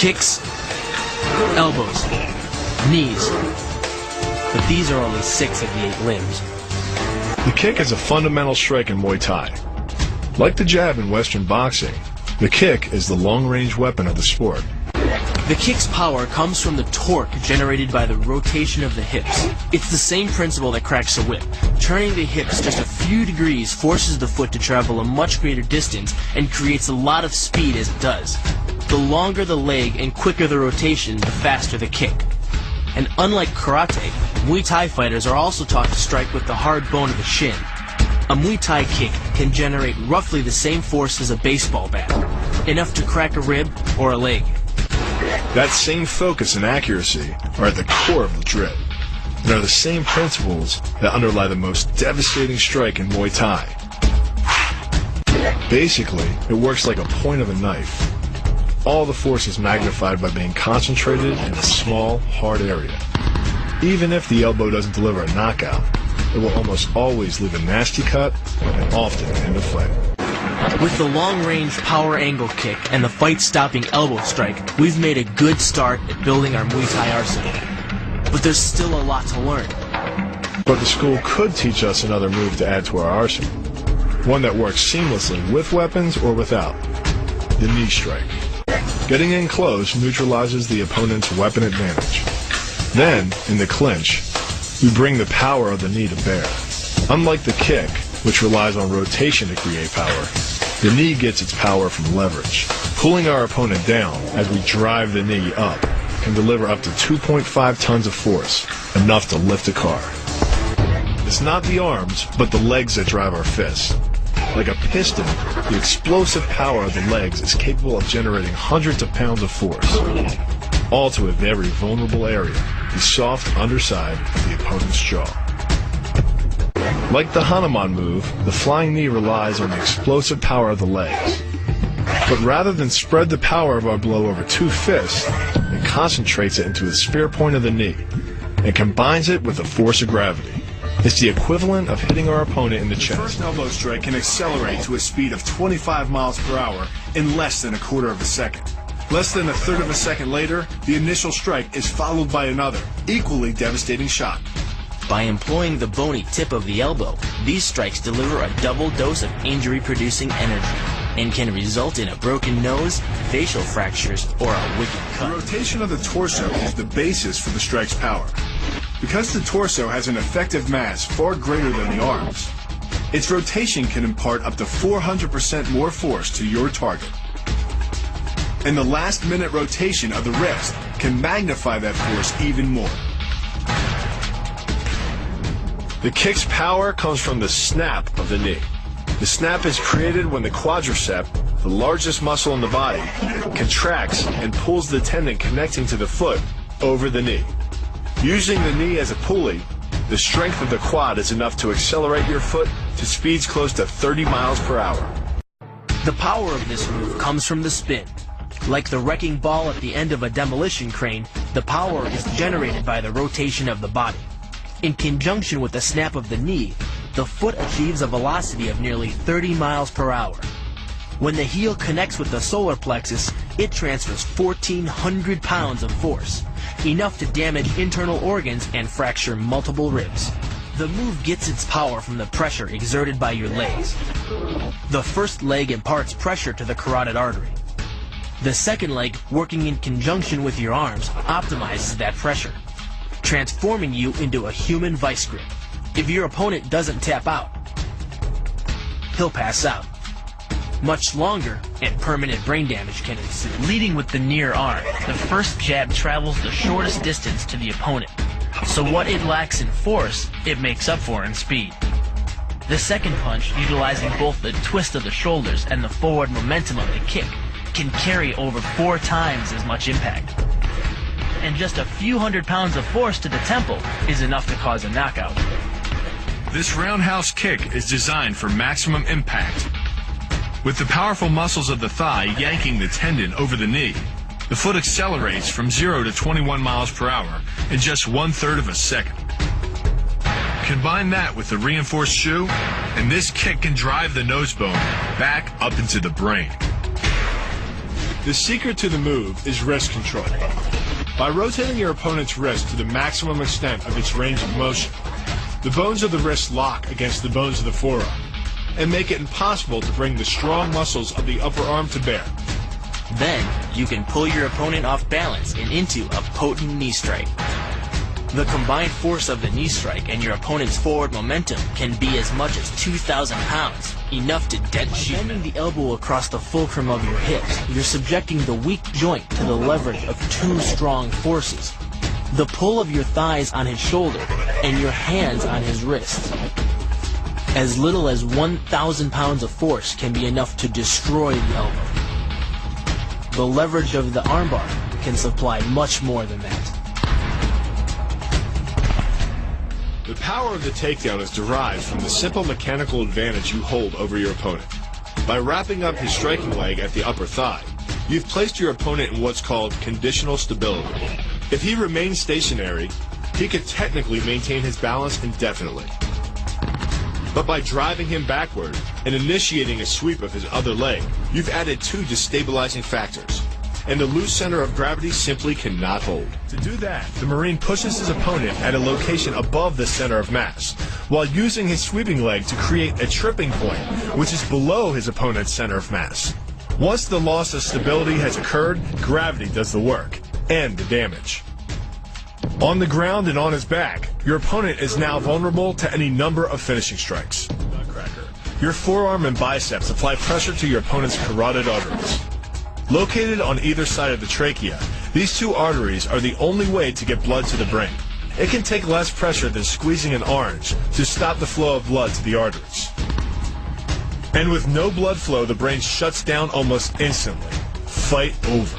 kicks, elbows, knees. But these are only 6 of the 8 limbs. The kick is a fundamental strike in Muay Thai. Like the jab in Western boxing, the kick is the long-range weapon of the sport. The kick's power comes from the torque generated by the rotation of the hips. It's the same principle that cracks a whip. Turning the hips just a few degrees forces the foot to travel a much greater distance and creates a lot of speed as it does. The longer the leg and quicker the rotation, the faster the kick. And unlike karate, Muay Thai fighters are also taught to strike with the hard bone of the shin. A Muay Thai kick can generate roughly the same force as a baseball bat, enough to crack a rib or a leg. That same focus and accuracy are at the core of the drill, and are the same principles that underlie the most devastating strike in Muay Thai. Basically, it works like a point of a knife. All the force is magnified by being concentrated in a small, hard area. Even if the elbow doesn't deliver a knockout, it will almost always leave a nasty cut and often end a fight. With the long-range power angle kick and the fight-stopping elbow strike, we've made a good start at building our Muay Thai arsenal. But there's still a lot to learn. But the school could teach us another move to add to our arsenal. One that works seamlessly with weapons or without. The knee strike. Getting in close neutralizes the opponent's weapon advantage. Then, in the clinch, we bring the power of the knee to bear. Unlike the kick, which relies on rotation to create power, the knee gets its power from leverage. Pulling our opponent down as we drive the knee up can deliver up to 2.5 tons of force, enough to lift a car. It's not the arms, but the legs that drive our fists. Like a piston, the explosive power of the legs is capable of generating hundreds of pounds of force, all to a very vulnerable area, the soft underside of the opponent's jaw. Like the Hanuman move, the flying knee relies on the explosive power of the legs. But rather than spread the power of our blow over 2 fists, it concentrates it into the spear point of the knee and combines it with the force of gravity. It's the equivalent of hitting our opponent in the chest. The first elbow strike can accelerate to a speed of 25 miles per hour in less than a quarter of a second. Less than a third of a second later, the initial strike is followed by another, equally devastating shot. By employing the bony tip of the elbow, these strikes deliver a double dose of injury-producing energy and can result in a broken nose, facial fractures, or a wicked cut. The rotation of the torso is the basis for the strike's power. Because the torso has an effective mass far greater than the arms, its rotation can impart up to 400% more force to your target. And the last-minute rotation of the wrist can magnify that force even more. The kick's power comes from the snap of the knee. The snap is created when the quadricep, the largest muscle in the body, contracts and pulls the tendon connecting to the foot over the knee. Using the knee as a pulley, the strength of the quad is enough to accelerate your foot to speeds close to 30 miles per hour. The power of this move comes from the spin. Like the wrecking ball at the end of a demolition crane, the power is generated by the rotation of the body. In conjunction with the snap of the knee, the foot achieves a velocity of nearly 30 miles per hour. When the heel connects with the solar plexus, it transfers 1,400 pounds of force, enough to damage internal organs and fracture multiple ribs. The move gets its power from the pressure exerted by your legs. The first leg imparts pressure to the carotid artery. The second leg, working in conjunction with your arms, optimizes that pressure, transforming you into a human vice grip. If your opponent doesn't tap out, he'll pass out. Much longer and permanent brain damage can ensue. Leading with the near arm, the first jab travels the shortest distance to the opponent, so what it lacks in force, it makes up for in speed. The second punch, utilizing both the twist of the shoulders and the forward momentum of the kick, can carry over 4 times as much impact. And just a few hundred pounds of force to the temple is enough to cause a knockout. This roundhouse kick is designed for maximum impact. With the powerful muscles of the thigh yanking the tendon over the knee, the foot accelerates from 0 to 21 miles per hour in just 1/3 of a second. Combine that with the reinforced shoe, and this kick can drive the nose bone back up into the brain. The secret to the move is wrist control. By rotating your opponent's wrist to the maximum extent of its range of motion, the bones of the wrist lock against the bones of the forearm and make it impossible to bring the strong muscles of the upper arm to bear. Then, you can pull your opponent off balance and into a potent knee strike. The combined force of the knee strike and your opponent's forward momentum can be as much as 2,000 pounds, enough to dent sheet metal. Bending the elbow across the fulcrum of your hips, you're subjecting the weak joint to the leverage of two strong forces: the pull of your thighs on his shoulder and your hands on his wrists. As little as 1,000 pounds of force can be enough to destroy the elbow. The leverage of the armbar can supply much more than that. The power of the takedown is derived from the simple mechanical advantage you hold over your opponent. By wrapping up his striking leg at the upper thigh, you've placed your opponent in what's called conditional stability. If he remains stationary, he could technically maintain his balance indefinitely. But by driving him backward and initiating a sweep of his other leg, you've added two destabilizing factors, and the loose center of gravity simply cannot hold. To do that, the Marine pushes his opponent at a location above the center of mass, while using his sweeping leg to create a tripping point, which is below his opponent's center of mass. Once the loss of stability has occurred, gravity does the work, and the damage. On the ground and on his back, your opponent is now vulnerable to any number of finishing strikes. Your forearm and biceps apply pressure to your opponent's carotid arteries. Located on either side of the trachea, these two arteries are the only way to get blood to the brain. It can take less pressure than squeezing an orange to stop the flow of blood to the arteries. And with no blood flow, the brain shuts down almost instantly. Fight over.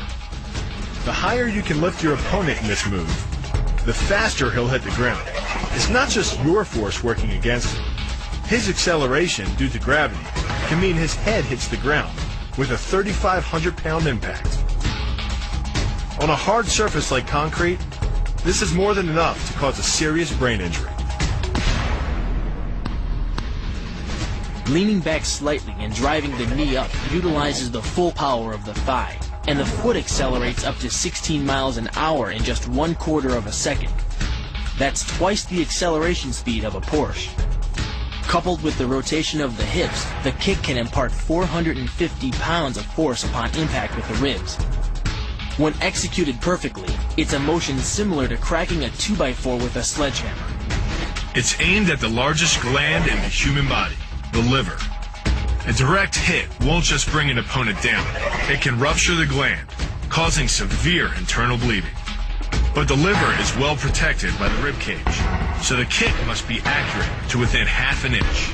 The higher you can lift your opponent in this move, the faster he'll hit the ground. It's not just your force working against him. His acceleration due to gravity can mean his head hits the ground with a 3,500-pound impact. On a hard surface like concrete, this is more than enough to cause a serious brain injury. Leaning back slightly and driving the knee up utilizes the full power of the thigh, and the foot accelerates up to 16 miles an hour in just 1/4 of a second. That's twice the acceleration speed of a Porsche. Coupled with the rotation of the hips, the kick can impart 450 pounds of force upon impact with the ribs. When executed perfectly, it's a motion similar to cracking a 2x4 with a sledgehammer. It's aimed at the largest gland in the human body, the liver. A direct hit won't just bring an opponent down. It can rupture the gland, causing severe internal bleeding. But the liver is well protected by the rib cage, so the kick must be accurate to within half an inch.